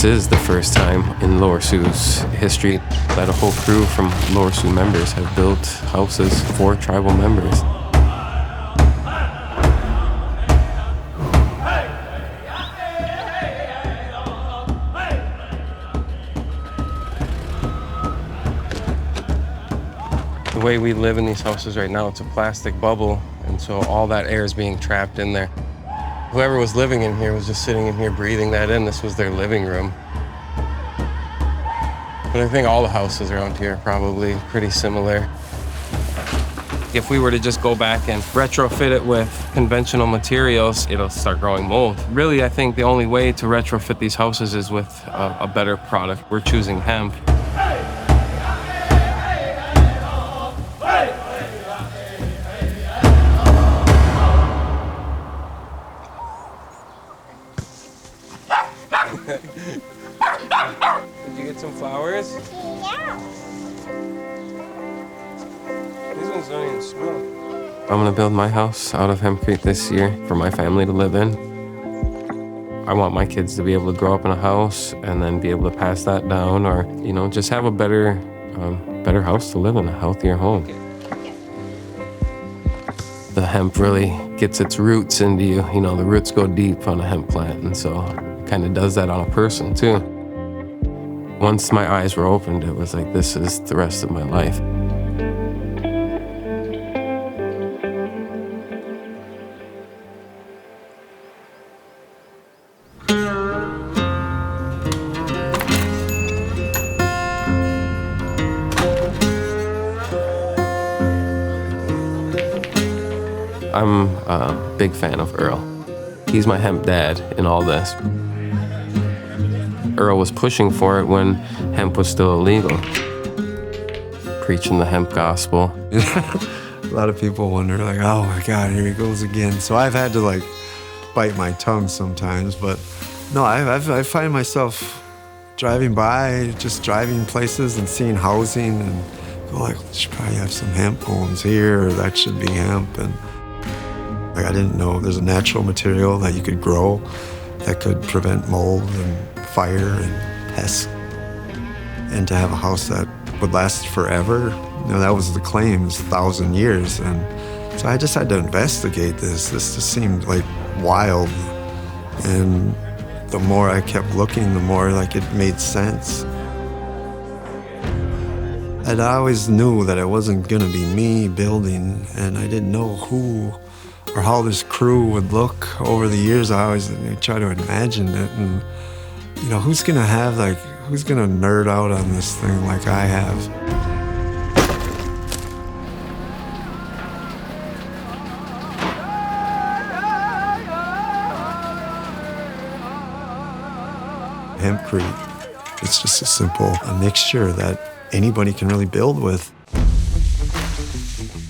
This is the first time in Lower Sioux's history that a whole crew from Lower Sioux members have built houses for tribal members. The way we live in these houses right now, it's a plastic bubble, and so all that air is being trapped in there. Whoever was living in here was just sitting in here breathing that in. This was their living room. But I think all the houses around here are probably pretty similar. If we were to just go back and retrofit it with conventional materials, it'll start growing mold. Really, I think the only way to retrofit these houses is with a better product. We're choosing hemp. Did you get some flowers? Yeah. These ones don't even smell. I'm gonna build my house out of hempcrete this year for my family to live in. I want my kids to be able to grow up in a house and then be able to pass that down, or, you know, just have a better house to live in, a healthier home. The hemp really gets its roots into you. You know, the roots go deep on a hemp plant, and so it kind of does that on a person too. Once my eyes were opened, it was like, this is the rest of my life. I'm a big fan of Earl. He's my hemp dad in all this. Earl was pushing for it when hemp was still illegal, preaching the hemp gospel. A lot of people wonder, like, oh my God, here he goes again. So I've had to, like, bite my tongue sometimes, but no, I find myself driving by, just driving places and seeing housing and go like, should probably have some hemp homes here, or that should be hemp. And like, I didn't know there's a natural material that you could grow that could prevent mold and fire and pests. And to have a house that would last forever, you know, that was the claims, 1,000 years. And so I just had to investigate this. This just seemed like wild. And the more I kept looking, the more like it made sense. And I always knew that it wasn't gonna be me building, and I didn't know who or how this crew would look over the years. I always try to imagine it, and you know, who's gonna nerd out on this thing like I have? Hempcrete, it's just a simple mixture that anybody can really build with.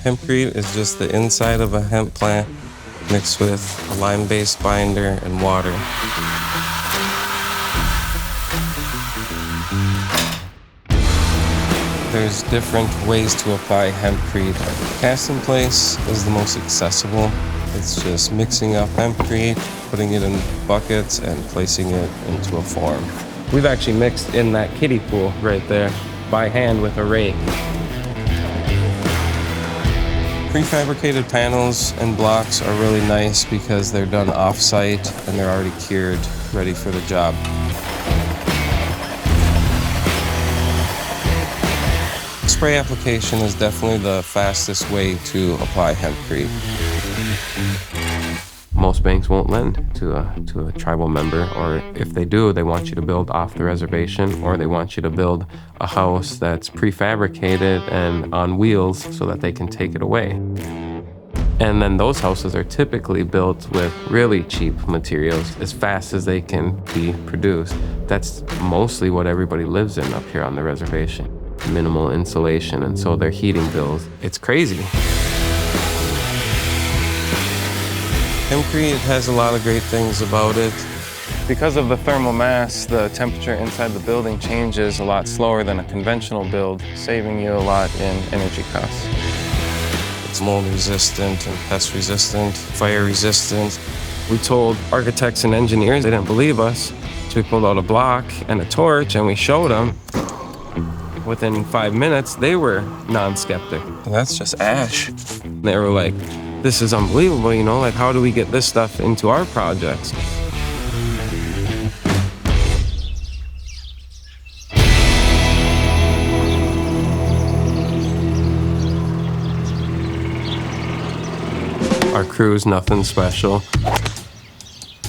Hempcrete is just the inside of a hemp plant mixed with a lime-based binder and water. There's different ways to apply hempcrete. Cast in place is the most accessible. It's just mixing up hempcrete, putting it in buckets, and placing it into a form. We've actually mixed in that kiddie pool right there by hand with a rake. Prefabricated panels and blocks are really nice because they're done off-site and they're already cured, ready for the job. Spray application is definitely the fastest way to apply hempcrete. Most banks won't lend to a tribal member, or if they do, they want you to build off the reservation, or they want you to build a house that's prefabricated and on wheels so that they can take it away. And then those houses are typically built with really cheap materials as fast as they can be produced. That's mostly what everybody lives in up here on the reservation. Minimal insulation, and so their heating bills, it's crazy. Hempcrete has a lot of great things about it. Because of the thermal mass, the temperature inside the building changes a lot slower than a conventional build, saving you a lot in energy costs. It's mold resistant and pest resistant, fire resistant. We told architects and engineers, they didn't believe us. So we pulled out a block and a torch and we showed them. Within 5 minutes, they were non-skeptic. That's just ash. They were like, this is unbelievable, you know, like how do we get this stuff into our projects? Our crew's nothing special.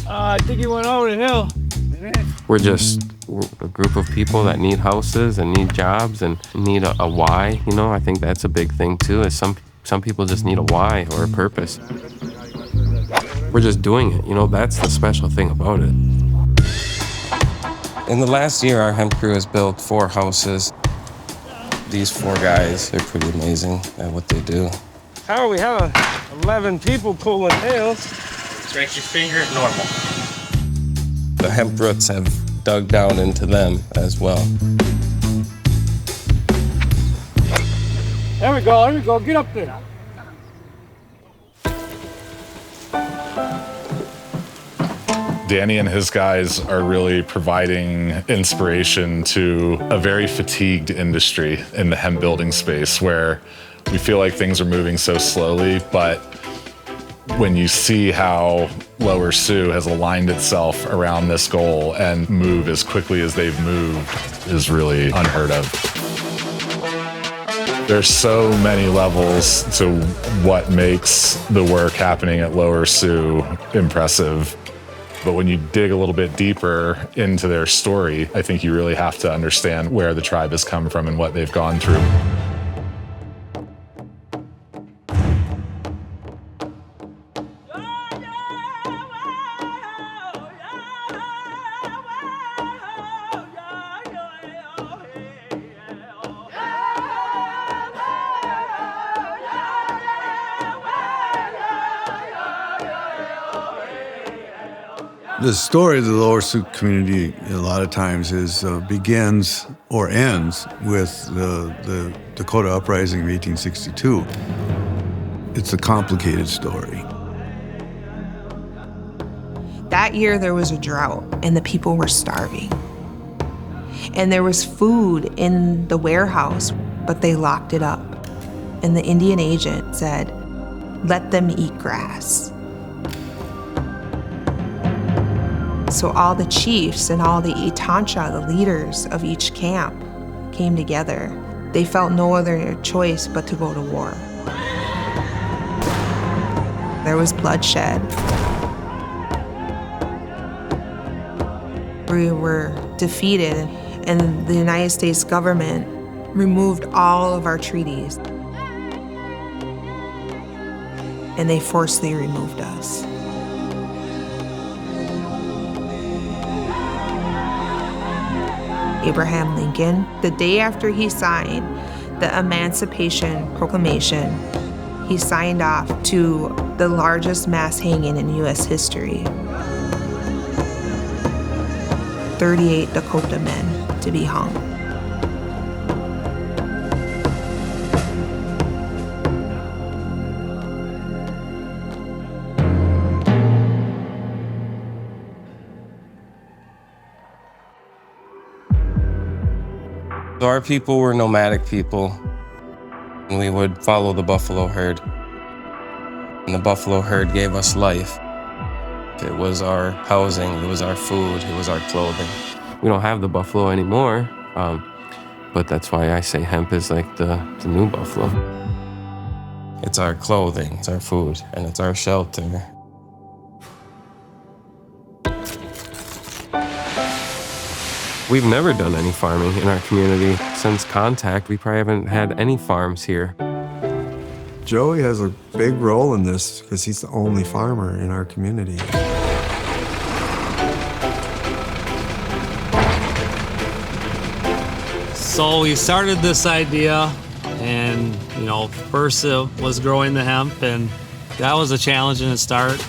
I think he went over the hill. We're just a group of people that need houses and need jobs and need a why, you know? I think that's a big thing too, is some people just need a why or a purpose. We're just doing it, you know? That's the special thing about it. In the last year, our hemp crew has built 4 houses. These 4 guys, they're pretty amazing at what they do. How we have 11 people pulling nails. Stretch your finger, normal. The hemp roots have dug down into them as well. There we go, get up there. Danny and his guys are really providing inspiration to a very fatigued industry in the hemp building space where we feel like things are moving so slowly, but when you see how Lower Sioux has aligned itself around this goal and move as quickly as they've moved is really unheard of. There's so many levels to what makes the work happening at Lower Sioux impressive. But when you dig a little bit deeper into their story, I think you really have to understand where the tribe has come from and what they've gone through. The story of the Lower Sioux community a lot of times begins or ends with the Dakota Uprising of 1862. It's a complicated story. That year there was a drought and the people were starving. And there was food in the warehouse, but they locked it up. And the Indian agent said, "Let them eat grass." So all the chiefs and all the Etchaubard, the leaders of each camp, came together. They felt no other choice but to go to war. There was bloodshed. We were defeated, and the United States government removed all of our treaties. And they forcibly removed us. Abraham Lincoln, the day after he signed the Emancipation Proclamation, he signed off to the largest mass hanging in U.S. history. 38 Dakota men to be hung. Our people were nomadic people, and we would follow the buffalo herd. And the buffalo herd gave us life. It was our housing, it was our food, it was our clothing. We don't have the buffalo anymore, but that's why I say hemp is like the new buffalo. It's our clothing, it's our food, and it's our shelter. We've never done any farming in our community. Since contact, we probably haven't had any farms here. Joey has a big role in this because he's the only farmer in our community. So we started this idea, and first it was growing the hemp, and that was a challenge in the start.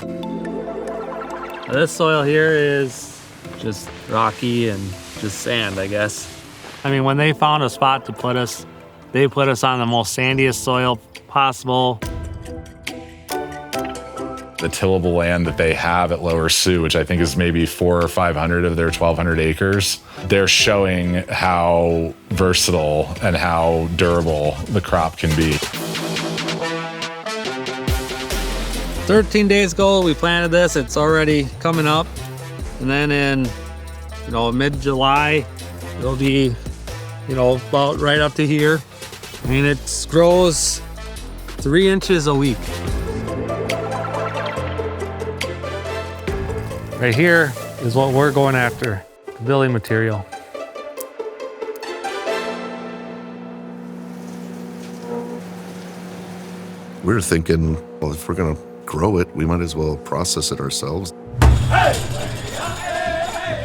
This soil here is just rocky and just sand, I guess. I mean, when they found a spot to put us, they put us on the most sandiest soil possible. the tillable land that they have at Lower Sioux, which I think is maybe 400 or 500 of their 1,200 acres, they're showing how versatile and how durable the crop can be. 13 days ago, we planted this. It's already coming up. And then in, mid-July, it'll be, about right up to here. I mean, it grows 3 inches a week. Right here is what we're going after, the building material. We were thinking, well, if we're gonna grow it, we might as well process it ourselves.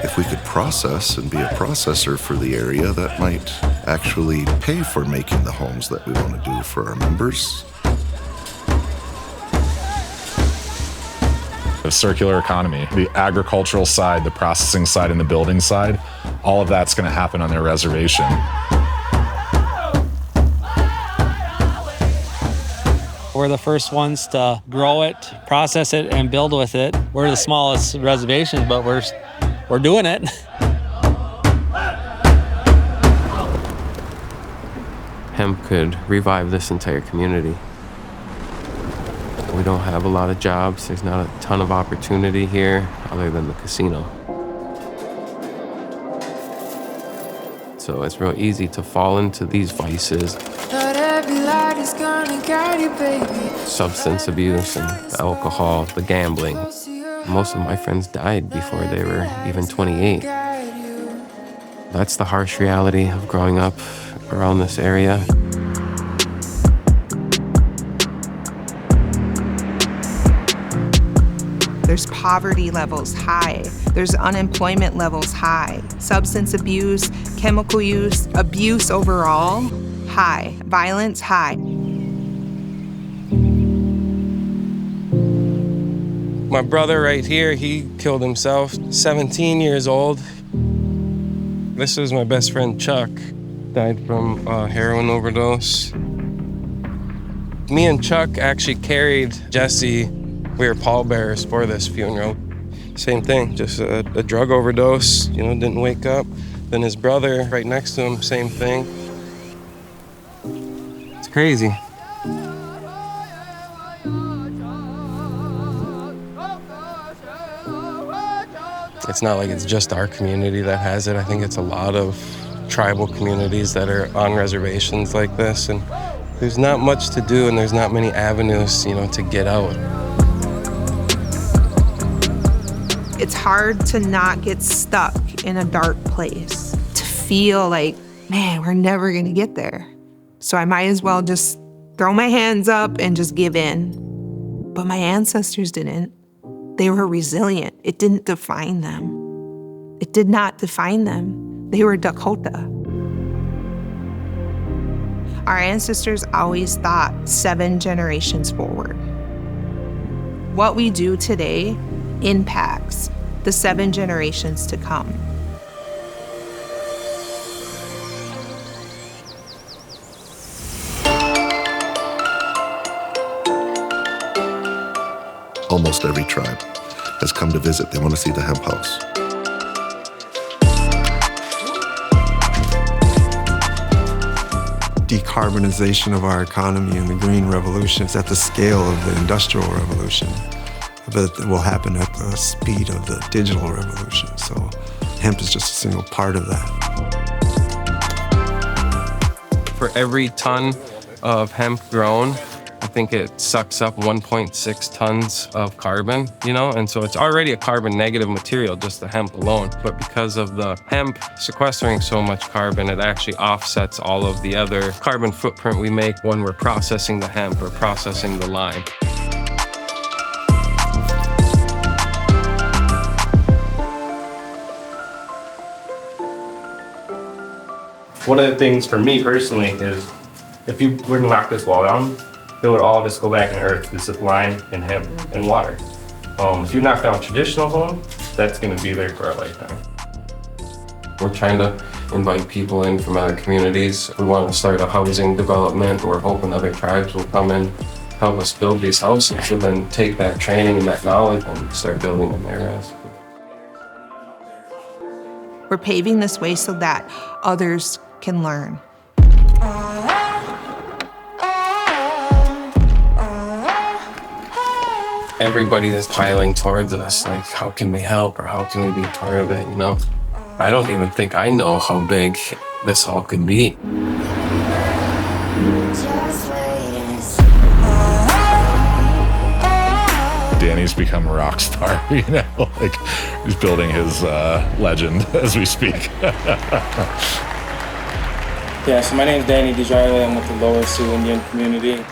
If we could process and be a processor for the area, that might actually pay for making the homes that we want to do for our members. The circular economy, the agricultural side, the processing side, and the building side, all of that's going to happen on their reservation. We're the first ones to grow it, process it, and build with it. We're the smallest reservation, but we're doing it. Hemp could revive this entire community. We don't have a lot of jobs. There's not a ton of opportunity here other than the casino. So it's real easy to fall into these vices. Substance abuse and the alcohol, the gambling. Most of my friends died before they were even 28. That's the harsh reality of growing up around this area. There's poverty levels high. There's unemployment levels high. Substance abuse, chemical use, abuse overall, high. Violence, high. My brother right here, he killed himself, 17 years old. This was my best friend, Chuck. Died from a heroin overdose. Me and Chuck actually carried Jesse. We were pallbearers for this funeral. Same thing, just a drug overdose, didn't wake up. Then his brother right next to him, same thing. It's crazy. It's not like it's just our community that has it. I think it's a lot of tribal communities that are on reservations like this, and there's not much to do and there's not many avenues, to get out. It's hard to not get stuck in a dark place, to feel like, man, we're never gonna get there. So I might as well just throw my hands up and just give in. But my ancestors didn't. They were resilient. It didn't define them. It did not define them. They were Dakota. Our ancestors always thought 7 generations forward. What we do today impacts the 7 generations to come. Almost every tribe has come to visit. They want to see the hemp house. Decarbonization of our economy and the green revolution is at the scale of the industrial revolution, but it will happen at the speed of the digital revolution. So hemp is just a single part of that. For every ton of hemp grown, I think it sucks up 1.6 tons of carbon, and so it's already a carbon negative material, just the hemp alone. But because of the hemp sequestering so much carbon, it actually offsets all of the other carbon footprint we make when we're processing the hemp or processing the lime. One of the things for me personally is if you were to knock this wall down, it would all just go back in earth. This is lime and hemp and water. If you knock down a traditional home, that's going to be there for a lifetime. We're trying to invite people in from other communities. We want to start a housing development. We're hoping other tribes will come in help us build these houses and then take that training and that knowledge and start building them there. We're paving this way so that others can learn. Everybody is piling towards us, like, how can we help or how can we be part of it, you know? I don't even think I know how big this all could be. Danny's become a rock star, you know, like he's building his legend as we speak. Yeah, so my name's Danny Desjarlais. I'm with the Lower Sioux Indian Community.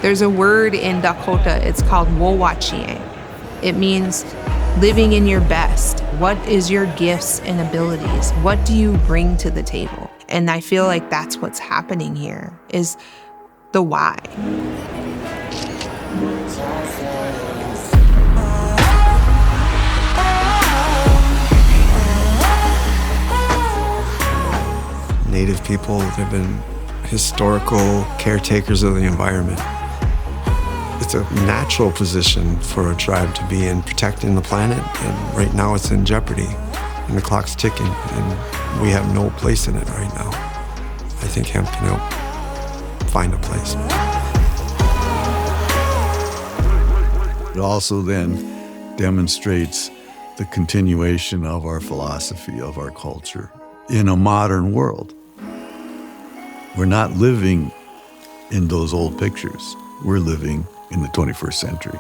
There's a word in Dakota, it's called wowachie. It means living in your best. What is your gifts and abilities? What do you bring to the table? And I feel like that's what's happening here, is the why. Native people have been historical caretakers of the environment. It's a natural position for a tribe to be in, protecting the planet, and right now it's in jeopardy, and the clock's ticking, and we have no place in it right now. I think hemp can help find a place. It also then demonstrates the continuation of our philosophy, of our culture, in a modern world. We're not living in those old pictures. We're living in the 21st century.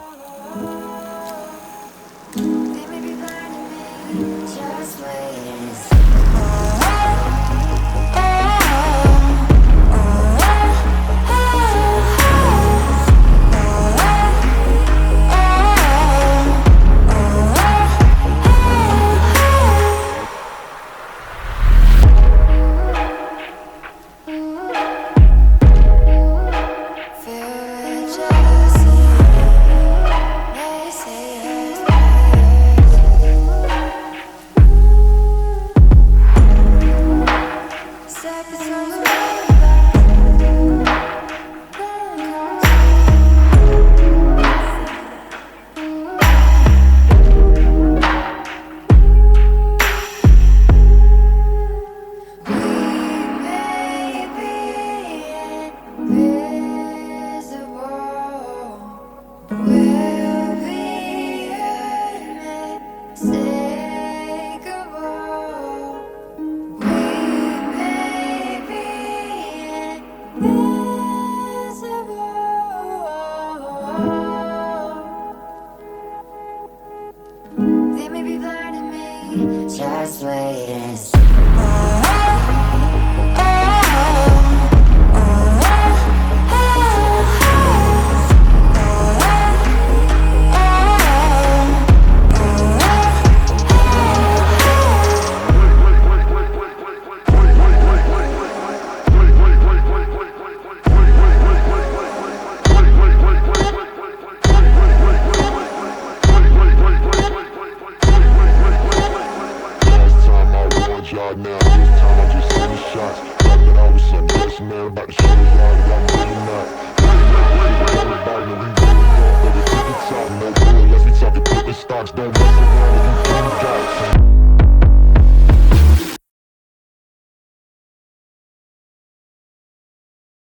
Stocks don't mess around if you think you got some.